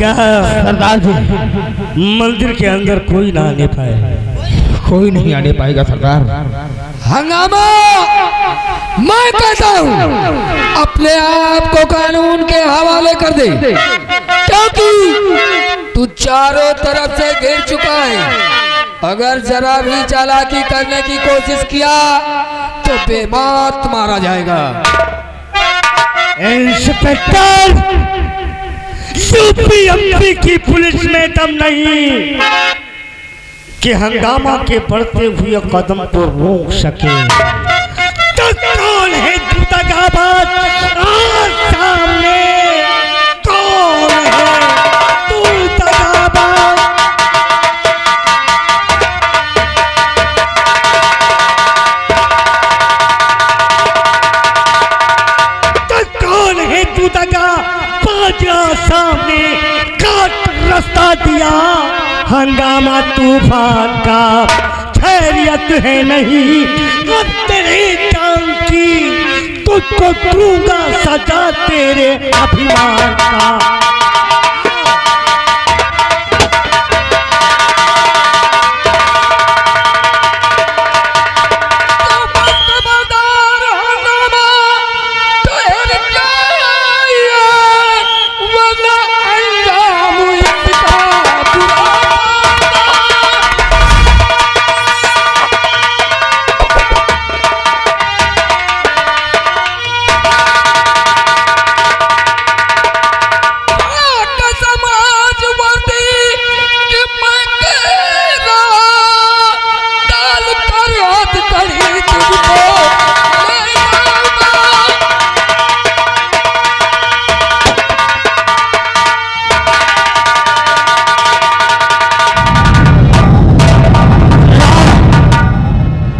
हंगा सरदार जी, मंदिर के अंदर कोई ना आने पाए। कोई नहीं आने पाएगा सरदार। हंगामा, मैं कहता हूँ अपने आप को कानून के हवाले कर दे, क्योंकि तू चारों तरफ से घिर चुका है। अगर जरा भी चालाकी करने की कोशिश किया तो बेबात मारा जाएगा। इंस्पेक्टर, यूपी की पुलिस में दम नहीं कि हंगामा के बढ़ते हुए कदम को रोक सके। तो कौन है दगाबाज? आज सामने कौन है दगाबाज? तो कौन है दगाबाज? सामने काट रास्ता दिया। हंगामा तूफान का खैरियत है नहीं, अब तेरी जान की तुझको दूंगा सजा तेरे अभिमान का।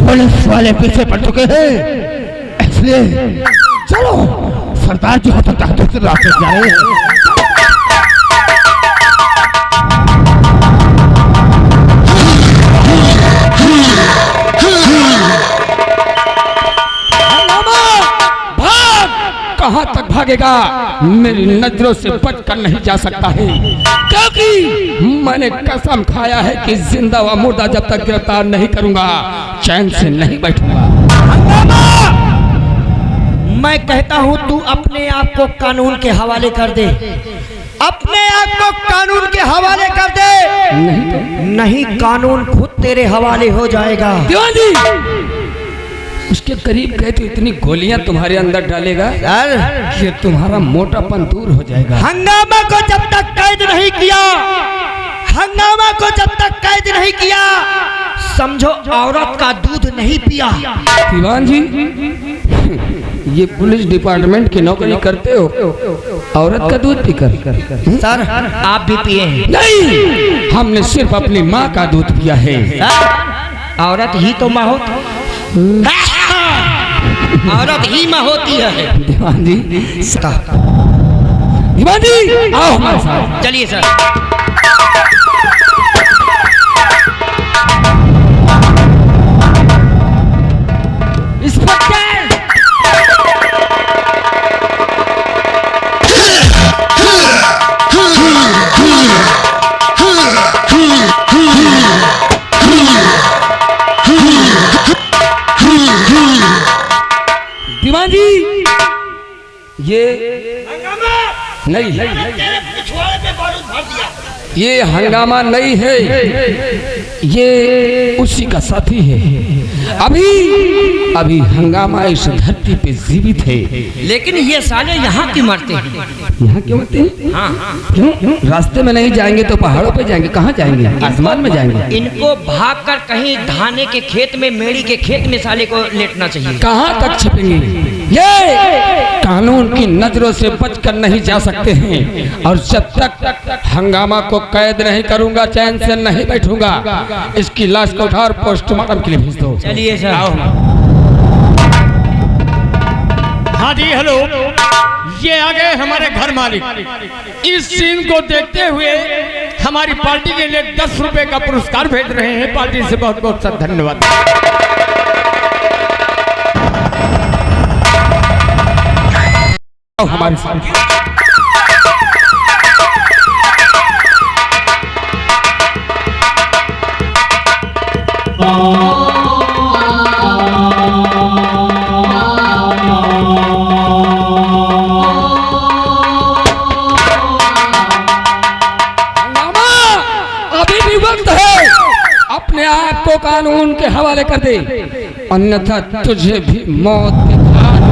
पुलिस वाले पीछे पड़ चुके हैं, इसलिए चलो सरदार जी होता दूसरे रास्ते जा रहे हैं। कहां तक भागेगा? मेरी नजरों से बचकर नहीं जा सकता है, क्योंकि मैंने कसम खाया है कि जिंदा व मुर्दा जब तक गिरफ्तार नहीं करूंगा चैन से नहीं बैठूंगा। मैं कहता हूं तू अपने आप को कानून के हवाले कर दे, अपने आप को कानून के हवाले कर दे, नहीं कानून खुद तेरे हवाले हो जाएगा। दीवान जी, उसके करीब गए तो इतनी गोलियां तुम्हारे अंदर डालेगा कि तुम्हारा मोटापन दूर हो जाएगा। हंगामा को जब तक कैद नहीं किया, हंगामा को जब तक कैद नहीं किया, समझो औरत का दूध नहीं पिया। दीवान जी, ये पुलिस डिपार्टमेंट की नौकरी करते हो, औरत का दूध पीकर? सर आप भी पिए हैं? नहीं, हमने सिर्फ अपनी माँ का दूध पिया है। औरत ही तो माँ होती, औरत ही माँ होती है। दीवान जी, दीवान जी आओ हमारे साथ। चलिए सर। दीवान जी, ये नहीं, ये हंगामा नहीं है, ये उसी का साथी है। अभी हंगामा इस धरती पे जीवित है, लेकिन ये साले यहाँ क्यों मरते हैं? यहाँ क्यों मरते हैं? हाँ। क्यों? रास्ते में नहीं जाएंगे तो पहाड़ों पे जाएंगे। कहाँ जाएंगे? आसमान में जाएंगे। इनको भागकर कहीं धाने के खेत में, मेड़ी के खेत में साले को लेटना चाहिए। कहाँ तक छिपेंगे? ये कानून की नजरों से बचकर नहीं जा सकते हैं, और जब तक हंगामा को कैद नहीं करूंगा चैन से नहीं बैठूंगा। इसकी लाश को उठा और पोस्टमार्टम के लिए भेज दो। चलिए सर। हाँ जी, हेलो, ये आ गए हमारे घर मालिक। इस सीन को देखते हुए हमारी पार्टी के लिए 10 रुपए का पुरस्कार भेज रहे हैं। पार्टी से बहुत बहुत सब धन्यवाद। हमारे साथ अभी भी वक्त है, अपने आप को कानून के हवाले कर दे, अन्यथा तुझे भी मौत के घाट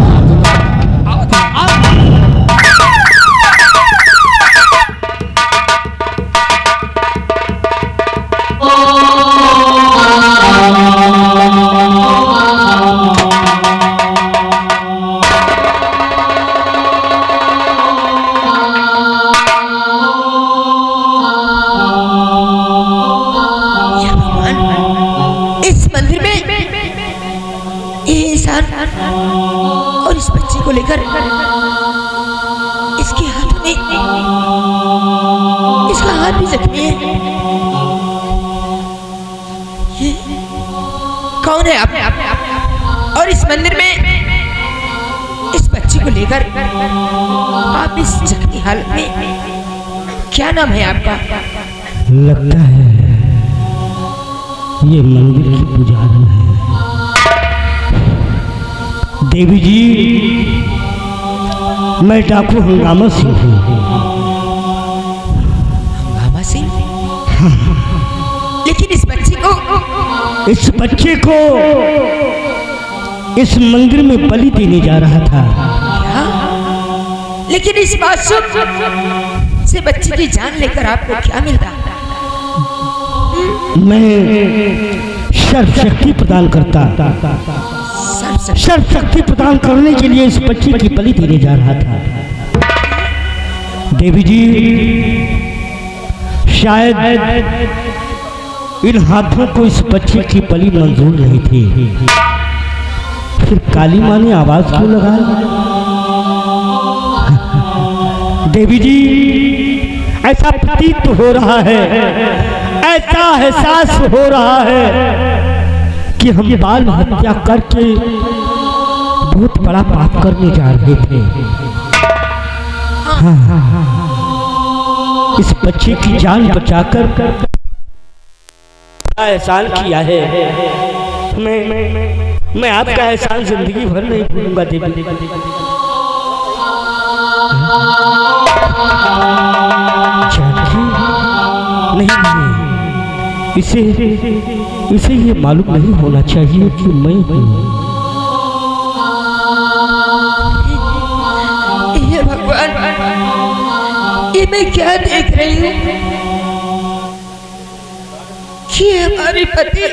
उतार दूंगा। और इस बच्चे को लेकर इसके हाथ में, इसका हाथ भी जख्मी है। ये कौन है आप? और इस मंदिर में इस बच्चे को लेकर आप इस जख्मी हालत में, क्या नाम है आपका? लगता है ये मंदिर की पुजारी है। देवी जी, मैं डाकू हंगामा सिंह हूँ। हंगामा सिंह? लेकिन इस बच्चे को इस मंदिर में बलि देने जा रहा था। क्या? लेकिन इस मासूम से बच्चे की जान लेकर आपको क्या मिलता? मैं सर्वशक्ति प्रदान करता, सर्वशक्ति प्रदान करने के लिए इस बच्चे की बलि देने जा रहा था। देवी जी, शायद इन हाथों को इस बच्चे की बलि मंजूर नहीं थी, फिर काली माँ ने आवाज क्यों लगाई? देवी जी, ऐसा प्रतीत हो रहा है, ऐसा एहसास हो रहा है कि हम बाल हत्या करके बहुत बड़ा पाप करने जा रहे थे। हाँ, इस बच्चे की जान बचाकर एहसान किया है। मैं आपका एहसान जिंदगी भर नहीं भूलूंगा देवी। नहीं, इसे ये मालूम नहीं होना चाहिए कि मैं हूँ। ये भगवान, ये मैं क्या देख रही हूँ कि हमारे पति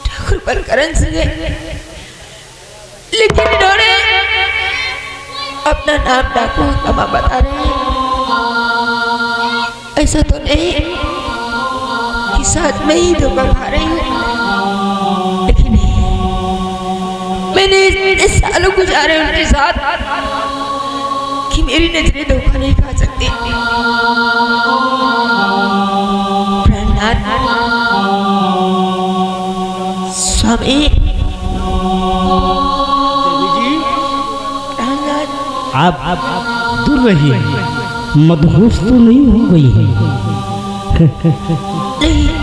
ठाकुर बलकरण सिंह है, लेकिन इन्होंने अपना नाम डाकू हंगामा बता रहे हैं। ऐसा तो नहीं कि साथ में ही धोखा खा रही हूँ, लेकिन मैंने इतने सालों गुजारे उनके साथ कि मेरी नजरें धोखा नहीं खा सकती। स्वामी, आप दूर रहिए, मदहोश तो नहीं हो गई है?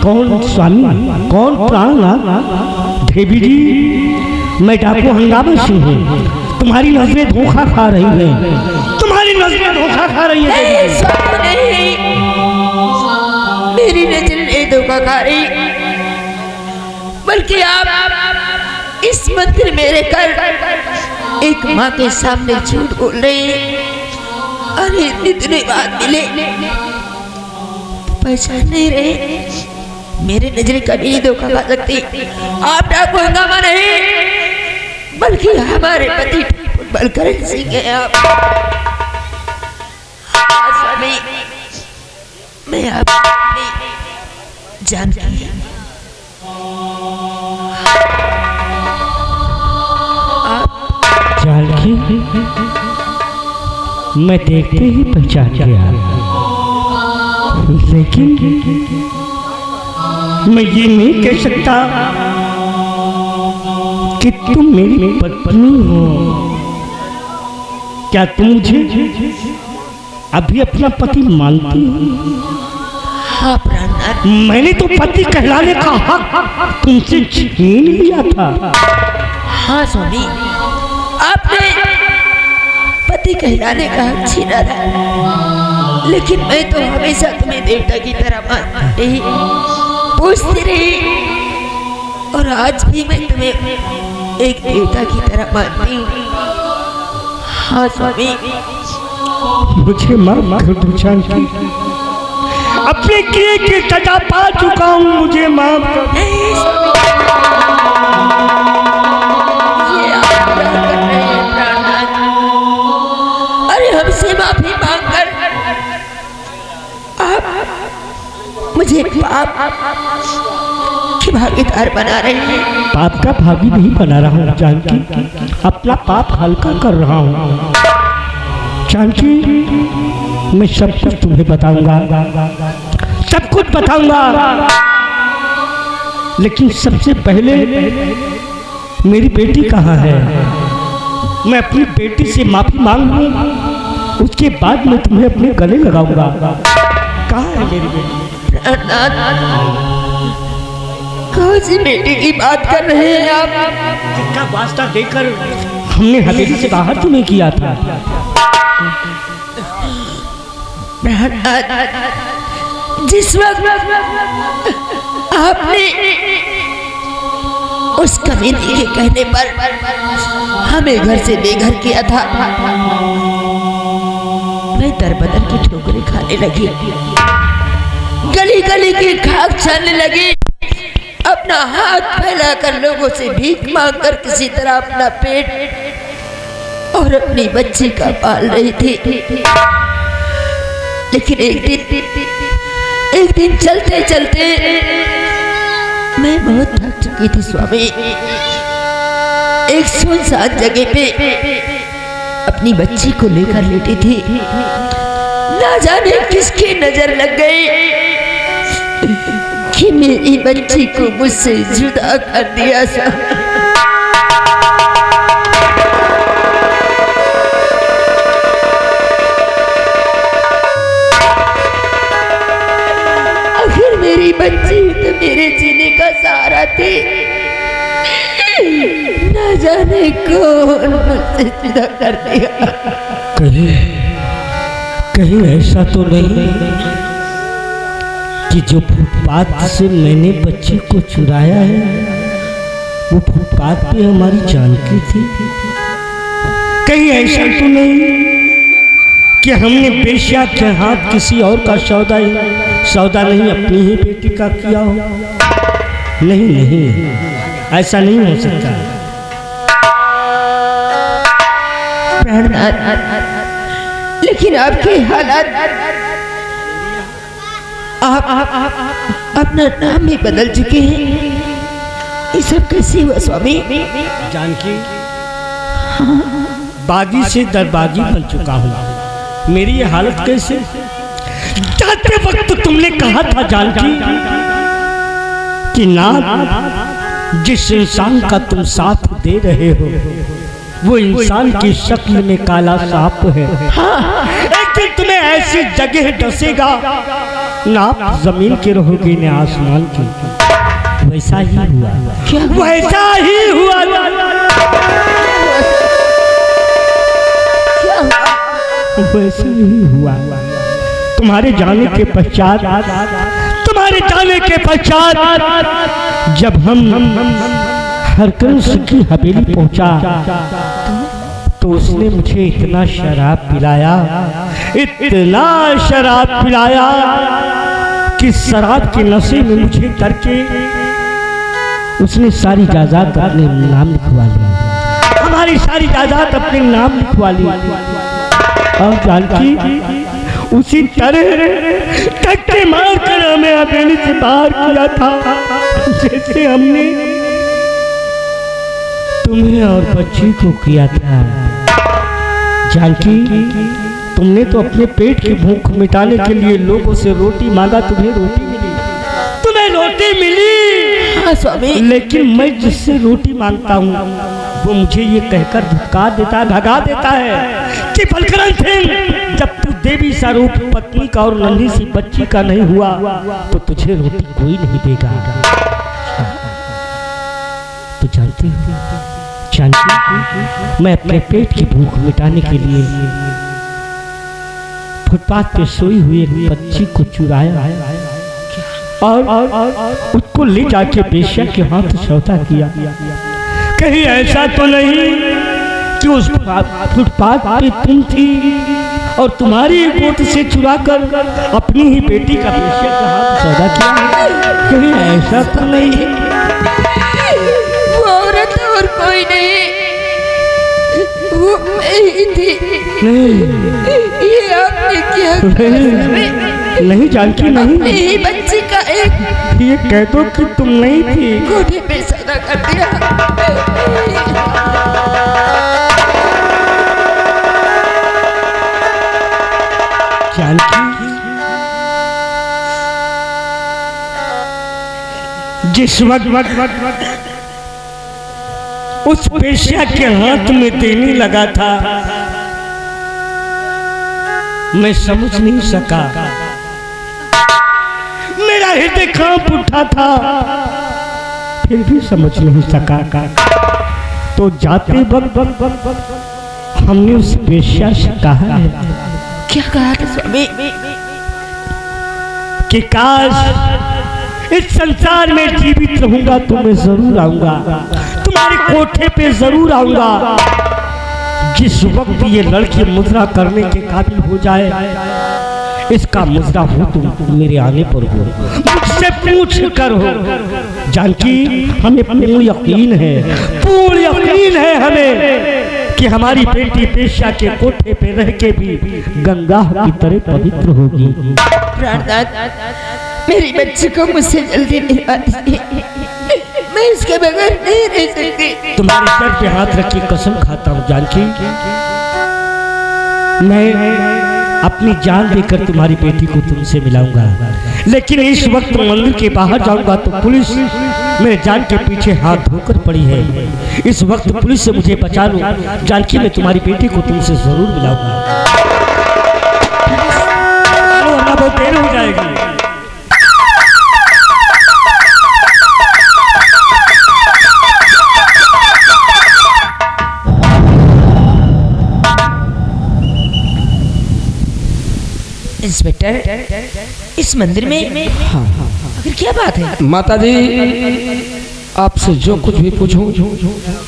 कौन स्वामी, कौन प्राणनाथ? देवी जी, मैं डाकू हंगामा सिंह हूँ। तुम्हारी नजरें धोखा खा रही हैं, तुम्हारी नजरें धोखा खा रही हैं। नहीं, मेरी नजरें नहीं धोखा खा रही, बल्कि आप इस मंदिर में रहकर एक माँ के सामने झूठ बोल रहे हैं। अरे इतने बाद मिले, पहचान नहीं रहे। मेरी नजरें कभी नहीं धोखा खा सकती। आप डाकू हंगामा नहीं, बल्कि हमारे पति बलकरण सिंह हैं आप। स्वामी, मैं आपकी जानती हूँ। जानकी, मैं देखते ही पहचान गया, लेकिन मैं ये नहीं कह सकता कि तुम मेरी पत्नी हो। क्या तुम मुझे अभी अपना पति मानती हो? हाँ प्राणनाथ, मैंने तो पति कहलाने का हक तुमसे छीन लिया था। हाँ स्वामी, आपने पति कहलाने का हक छीना था, लेकिन मैं तो हमेशा तुम्हें देवता की तरह मानती रही, पूछती रही, और आज भी मैं तुम्हें एक देवता की तरह मानती हूँ। हाँ स्वामी, मुझे माफ कर दो जानकी, अपने किए की सजा पा चुका हूँ, मुझे माफ कर। नहीं स्वामी, ये आप क्या कर रहे हैं प्राणनाथ? अरे हमसे माफी मांगकर आप मुझे पाप की भागीदार बना रहे हैं। पाप का भागी नहीं बना रहा हूँ जानकी, अपना पाप हल्का कर रहा हूँ। जानकी, मैं सब कुछ तुम्हें बताऊंगा, सब कुछ बताऊंगा, लेकिन सबसे पहले मेरी बेटी कहाँ है? मैं अपनी बेटी से माफी मांग लूं, उसके बाद मैं तुम्हें अपने गले लगाऊंगा। कहाँ है मेरी बेटी? कौन सी बेटी की बात कर रहे हैं आप? जिसका वास्ता देकर हमने हवेली से बाहर तुम्हें किया था। जिस वक्त आपने उस कमीनी के कहने पर हमें घर से बेघर किया था, मैं दर बदर की ठोकरें खाने लगी, गली गली की खाक छानने लगी, अपना हाथ फैलाकर लोगों से भीख मांगकर किसी तरह अपना पेट और अपनी बच्ची का पाल रही थी। लेकिन एक दिन चलते चलते मैं बहुत थक चुकी थी स्वामी। एक सुनसान जगह पे अपनी बच्ची को लेकर लेटी थी, ना जाने किसकी नजर लग गई कि मेरी बच्ची को मुझसे जुदा कर दिया था। आखिर मेरी बच्ची तो मेरे जीने का सहारा थी, ना जाने कौन मुझसे जुदा कर दिया। कहीं ऐसा तो नहीं कि जो फुटपाथ से मैंने बच्ची को चुराया है वो फुटपाथ पे हमारी जानकी थी? कहीं ऐसा तो नहीं कि हमने बेश्या के हाथ किसी और का सौदा नहीं अपनी ही बेटी का किया हो? नहीं नहीं, ऐसा नहीं हो सकता। लेकिन आपके हालात, आप अपना नाम भी बदल चुके हैं, ये सब कैसे हुआ स्वामी? जानकी, बागी से दरबागी बन चुका हूँ, मेरी ये हालत कैसे? जाते वक्त तुमने कहा था जानकी कि ना जिस इंसान का तुम साथ दे रहे हो वो इंसान की शक्ल में काला सांप है। एक दिन तुम्हें ऐसी जगह डसेगा ना आप जमीन के रहोगे न आसमान की। वैसा ही हुआ, वैसा ही हुआ। वैसा ही हुआ। तुम्हारे जाने के पश्चात जब हम हरकंस की हवेली पहुंचा तो उसने मुझे इतना शराब पिलाया कि शराब के नशे में मुझे करके उसने सारी जायदाद अपने नाम लिखवा ली, हमारी सारी जायदाद अपने नाम लिखवा ली। और जानकी, उसी तरह धक्के मारकर हमें हवेली से बाहर किया था जैसे हमने तुम्हें और बच्ची को किया था। जानकी, तुमने तो अपने पेट की भूख मिटाने के लिए लोगों से रोटी मांगा, तुम्हें रोटी मिली। हाँ स्वामी। लेकिन मैं जिससे रोटी मांगता हूँ वो मुझे ये कहकर भगा देता है कि बच्ची बलकरण सिंह, जब तू देवी स्वरूप पत्नी का और नन्ही सी बच्ची का नहीं हुआ तो तुझे रोटी कोई नहीं देगा। तू जानती मैं अपने पेट की भूख मिटाने के लिए फुटपाथ पे सोई हुई एक बच्ची को चुराया और उसको ले जाके बेश्या के हाथ सौदा किया। कहीं ऐसा तो नहीं कि उस फुटपाथ पे तुम थी और तुम्हारी गोद से चुराकर अपनी ही बेटी का बेश्या के हाथ सौदा किया? कहीं ऐसा तो नहीं? वो औरत और कोई नहीं, वो मैं ही थी। ये आपने क्या नहीं जानकी नहीं, मेरी बच्ची का एक ये कह दो कि तुम नहीं थी। गोदे पे सौदा कर दिया। जानकी, जिस वक्त उस पेशिया के हाथ में देने लगा था मैं समझ नहीं सका, मेरा हृदय कांप उठा था, फिर भी समझ नहीं सका। तो जाते वक्त हमने उस पेशिया से कहा है, क्या कहा था स्वामी? कि काश इस संसार में जीवित रहूंगा तो मैं जरूर आऊंगा, तुम्हारे कोठे पे जरूर आऊंगा। जिस वक्त ये लड़की मुद्रा करने के काबिल हो जाए, इसका मुद्रा हो तुम मेरे आने पर हो, मुझसे पूछ कर हो। जानकी, हमें पूर्ण यकीन है हमें कि हमारी बेटी पेशा के कोठे पे रह के भी गंगा की तरह पवित्र होगी। प्राणनाथ, मेरी बच्ची को मुझसे जल्दी मिलवा दीजिए, मैं इसके बगैर नहीं रह सकती। तुम्हारे सर पे हाथ रख के कसम खाता हूँ जानकी, मैं अपनी जान देकर तुम्हारी बेटी को तुमसे मिलाऊंगा। लेकिन इस वक्त मंदिर के बाहर जाऊंगा तो पुलिस मेरे जान के पीछे हाथ धोकर पड़ी है। इस वक्त पुलिस से मुझे बचा लो जानकी, मैं तुम्हारी बेटी को तुमसे जरूर मिलाऊंगा। बहुत देर हो जाएगी। इंस्पेक्टर, इस मंदिर में आखिर क्या बात है? माता जी, आपसे जो कुछ भी पूछूं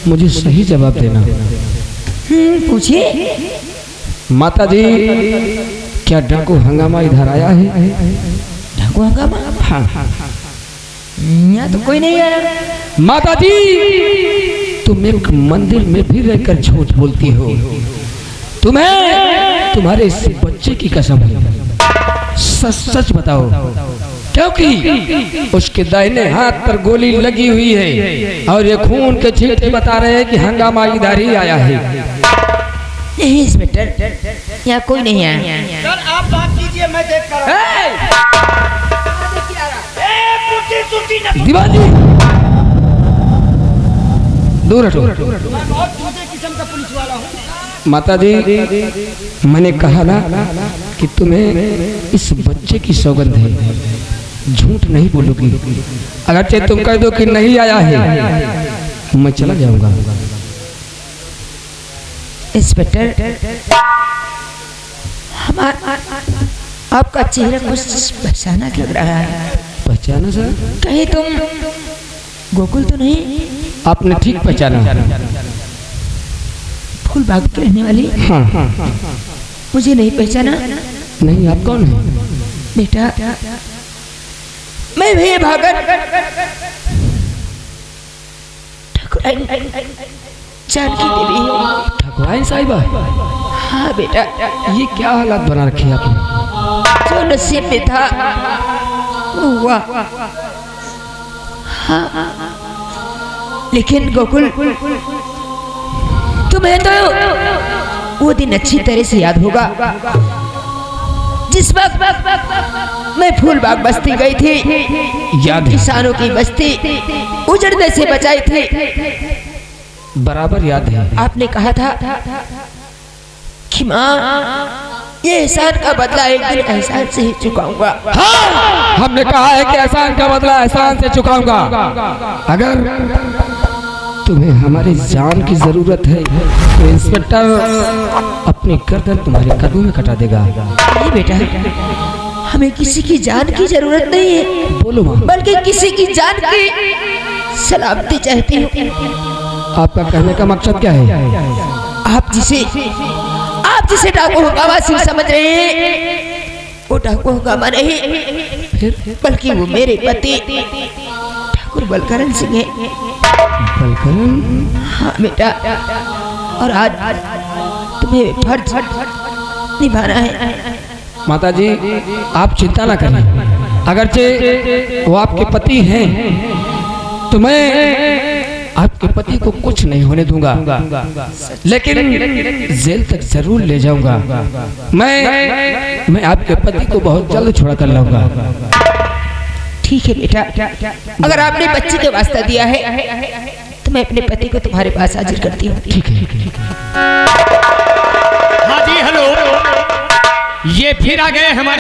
मुझे सही जवाब देना। पूछिए। माता जी, क्या डाकू हंगामा इधर आया है? डाकू हंगामा? हाँ। यहाँ तो कोई नहीं आया। माता जी, तुम एक मंदिर में भी रहकर झूठ बोलती हो। तुम्हें तुम्हारे इस बच्चे की कसम है, सच सच बताओ, क्योंकि उसके दाहिने हाथ पर गोली लगी हुई है और ये खून के छींटे बता रहे हैं कि हंगामा इधर ही आया है। नहीं इंस्पेक्टर, यहाँ कोई नहीं आया। सर आप बात कीजिए, मैं देख कर दीवानी, दूर हटो। बहुत छोटे किस्म का पुलिस वाला हूँ। माता जी, मैंने कहा ना कि तुम्हें इस बच्चे की सौगंध है, झूठ नहीं बोलूगी। अगरचे तुम कह दो कि नहीं आया है, मैं चला जाऊंगा। इंस्पेक्टर, हमारा आपका चेहरा कुछ पहचाना लग रहा है। पहचाना सर? कहीं तुम गोकुल तो नहीं? आपने ठीक पहचाना। फूलबाग की रहने वाली? हाँ। मुझे नहीं पहचाना? नहीं, आप कौन है? बेटा, मैं भी भागन ठाकुराइन जानकी देवी हूँ। ठाकुराइन साहिबा? हाँ बेटा। ये क्या हालात बना रखे आपने? जो नसीब में था वो हुआ। हाँ, लेकिन गोकुल, तुम्हें तो वो दिन अच्छी तरह से याद होगा जिस वक्त मैं फूलबाग बस्ती गई थी। याद है। किसानों की बस्ती उजड़ने से बचाई थी। बराबर याद है। आपने कहा था कि माँ ये एहसान का बदला एक दिन एहसान से ही चुकाऊंगा। हाँ, हमने कहा है कि एहसान का बदला एहसान से चुकाऊंगा। अगर तुम्हें हमारी जान की जरूरत है तो इंस्पेक्टर अपनी गर्दन तुम्हारे कदमों में कटा देगा। नहीं बेटा, हमें किसी की जान की जरूरत नहीं है, बोलो माँ। बल्कि किसी की जान की सलामती चाहती हूँ। आपका कहने का मकसद क्या है? आप जिसे डाकू हंगामा सिंह समझ रहे हैं, वो डाकू हंगामा नहीं, बल्कि वो मेरे पति ठाकुर बलकरण सिंह है। बलकरण? हाँ बेटा, और आज तुम्हें फर्ज निभाना है। माता जी, आप चिंता ना करें। अगरचे वो आपके पति हैं तो मैं आपके पति को कुछ नहीं होने दूंगा, लेकिन जेल तक जरूर ले जाऊंगा। मैं आपके पति को बहुत जल्द छुड़ा कर लाऊंगा। ठीक है बेटा, अगर आपने बच्चे के वास्ता दिया है तो मैं अपने पति को तुम्हारे पास हाजिर करती हूँ। ठीक है। हाँ जी हेलो, ये फिर आ गए हमारे